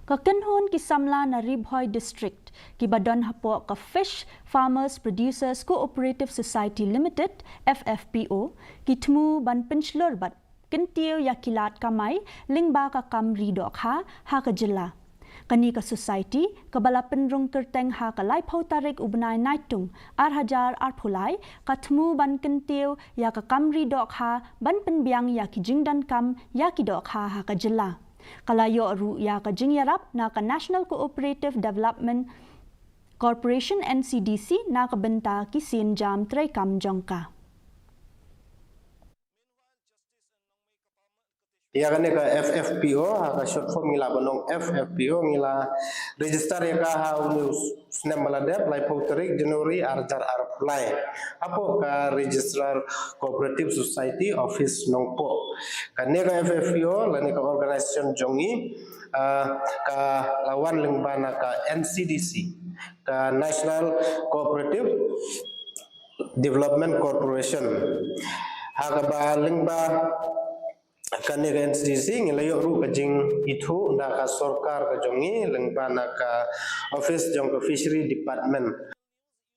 Ka kenhon ki samla na Bhoi district ki badon hapo ka Fish Farmers Producers Cooperative Society Limited FFPO ki tmu ban pinchlor bat kintiyo yakilat kamai lingba ka kamri Dohkha ha ka Jylla. Kani ka society kabala penrung kerteng ha ka lai phau tarik ubnai naitung hajar phulai ka tmu ban kintiyo ya ka kamri Dohkha ban penbiang ya ki jingdan kam ya ki Dohkha ha ka Jylla. Kalayo ru ya ka jingyarap na ka National Cooperative Development Corporation NCDC na ka Bynta ki sin jam tray kam jongka. Ya kan ka FFPO ka short form ngila banong FFPO ngila register ya ka ha news snem maladep lai tarik January arjar arplai apo ka registrar cooperative society office nongpo kan ka FFPO lani ka organization jongi ka lawan lingbana ka NCDC ka National Cooperative Development Corporation ha ka ba lingba kani ka NCDC ngilayo ru ka jing itu na ka sorkar ka jongi lengpa na ka office jong ka fishery department